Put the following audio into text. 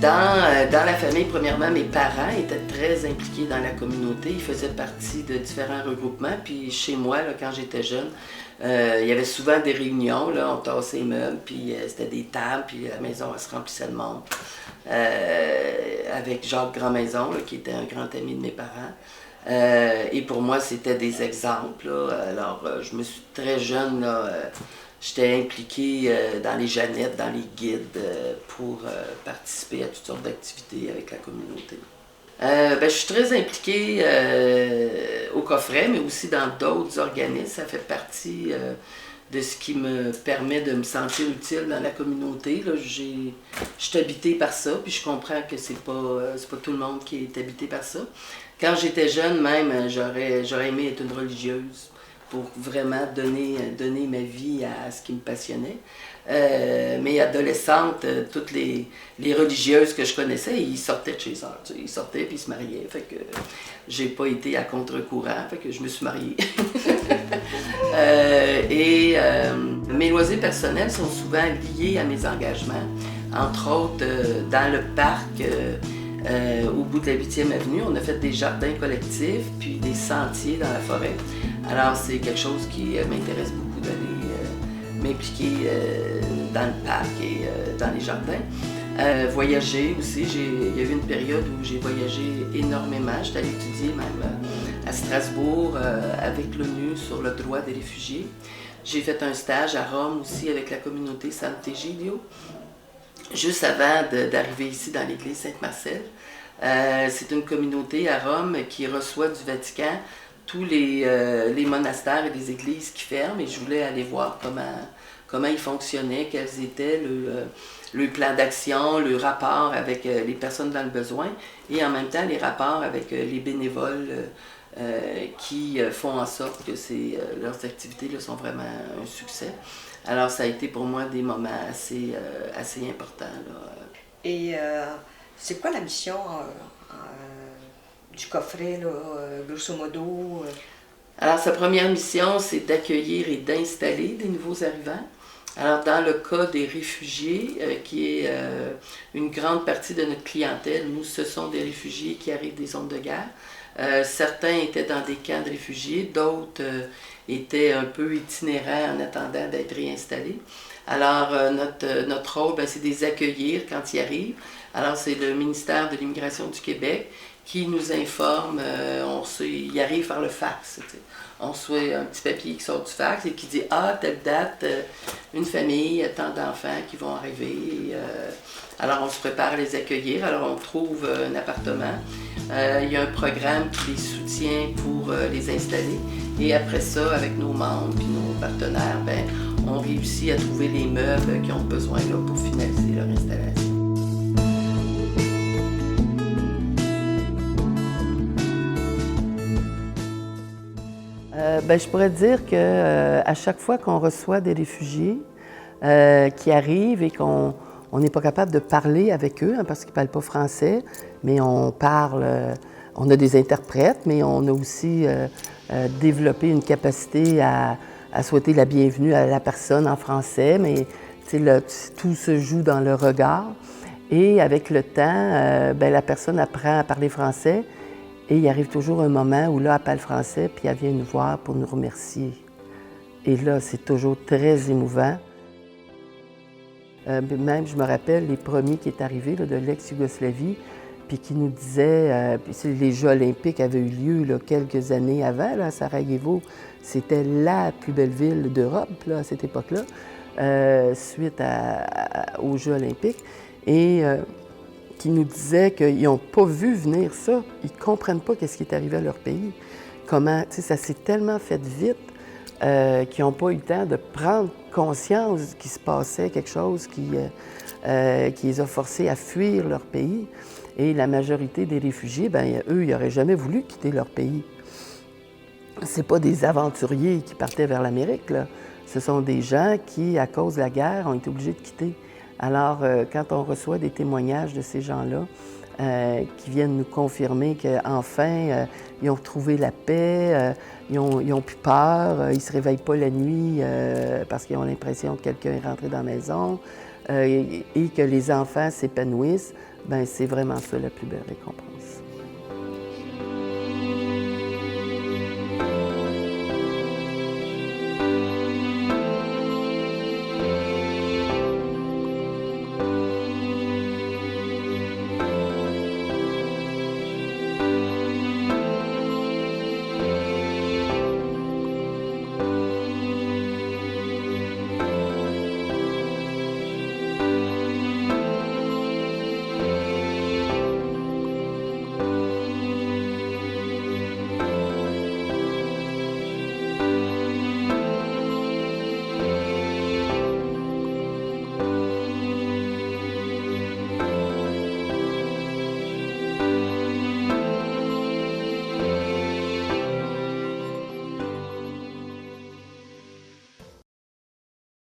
Dans la famille, premièrement, mes parents étaient très impliqués dans la communauté. Ils faisaient partie de différents regroupements. Puis chez moi, là, quand j'étais jeune, il y avait souvent des réunions. Là, on tassait les meubles, puis c'était des tables, puis la maison elle se remplissait de monde. Avec Jacques Grandmaison, là, qui était un grand ami de mes parents. Et pour moi, c'était des exemples. Là. Alors, je me suis très jeune, là, j'étais impliquée dans les Jeannettes, dans les guides, pour participer à toutes sortes d'activités avec la communauté. Je suis très impliquée au coffret, mais aussi dans d'autres organismes. Ça fait partie de ce qui me permet de me sentir utile dans la communauté. Là, je suis habitée par ça, puis je comprends que c'est pas tout le monde qui est habité par ça. Quand j'étais jeune, même, j'aurais aimé être une religieuse pour vraiment donner ma vie à ce qui me passionnait. Mais adolescente, toutes les religieuses que je connaissais, ils sortaient de chez eux. Tu sais, ils sortaient puis ils se mariaient. Fait que j'ai pas été à contre-courant, fait que je me suis mariée. Mes loisirs personnels sont souvent liés à mes engagements. Entre autres, dans le parc, au bout de la 8e avenue, on a fait des jardins collectifs, puis des sentiers dans la forêt. Alors, c'est quelque chose qui m'intéresse beaucoup d'aller m'impliquer dans le parc et dans les jardins. Voyager aussi, il y a eu une période où j'ai voyagé énormément. J'étais allée étudier même à Strasbourg avec l'ONU sur le droit des réfugiés. J'ai fait un stage à Rome aussi avec la communauté Sant'Egidio, juste avant d'arriver ici dans l'église Saint-Marcel. C'est une communauté à Rome qui reçoit du Vatican tous les monastères et les églises qui ferment, et je voulais aller voir comment ils fonctionnaient, quels étaient le plan d'action, le rapport avec les personnes dans le besoin, et en même temps les rapports avec les bénévoles qui font en sorte que leurs activités là, sont vraiment un succès. Alors ça a été pour moi des moments assez importants. Là. Et c'est quoi la mission du coffret, là, grosso modo? Alors, sa première mission, c'est d'accueillir et d'installer des nouveaux arrivants. Alors, dans le cas des réfugiés, qui est une grande partie de notre clientèle, nous, ce sont des réfugiés qui arrivent des zones de guerre. Certains étaient dans des camps de réfugiés, d'autres étaient un peu itinérants en attendant d'être réinstallés. Alors, notre rôle, c'est de les accueillir quand ils arrivent. Alors, c'est le ministère de l'Immigration du Québec qui nous informe, il arrive par le fax. T'sais. On reçoit un petit papier qui sort du fax et qui dit « Ah, telle date, une famille, tant d'enfants qui vont arriver. » Alors, on se prépare à les accueillir. Alors, on trouve un appartement. Il y a un programme qui les soutient pour les installer. Et après ça, avec nos membres et nos partenaires, on réussit à trouver les meubles qu'ils ont besoin là, pour finaliser leur installation. Je pourrais dire qu'à chaque fois qu'on reçoit des réfugiés qui arrivent et qu'on n'est pas capable de parler avec eux, parce qu'ils ne parlent pas français, mais on a des interprètes, mais on a aussi développé une capacité à souhaiter la bienvenue à la personne en français, mais tout se joue dans le regard. Et avec le temps, la personne apprend à parler français. Et il arrive toujours un moment où là, elle parle français, puis elle vient nous voir pour nous remercier. Et là, c'est toujours très émouvant. Même, je me rappelle, les premiers qui est arrivés là, de l'ex-Yougoslavie, puis qui nous disaient, les Jeux olympiques avaient eu lieu là, quelques années avant, là, à Sarajevo. C'était la plus belle ville d'Europe là, à cette époque-là, suite aux Jeux olympiques. Et qui nous disaient qu'ils n'ont pas vu venir ça. Ils ne comprennent pas ce qui est arrivé à leur pays. Comment, ça s'est tellement fait vite qu'ils n'ont pas eu le temps de prendre conscience qu'il se passait quelque chose qui les a forcés à fuir leur pays. Et la majorité des réfugiés, eux, ils n'auraient jamais voulu quitter leur pays. C'est pas des aventuriers qui partaient vers l'Amérique, là. Ce sont des gens qui, à cause de la guerre, ont été obligés de quitter. Alors, quand on reçoit des témoignages de ces gens-là qui viennent nous confirmer qu'enfin, ils ont trouvé la paix, ils ont plus peur, ils ne se réveillent pas la nuit parce qu'ils ont l'impression que quelqu'un est rentré dans la maison et que les enfants s'épanouissent, ben c'est vraiment ça la plus belle récompense.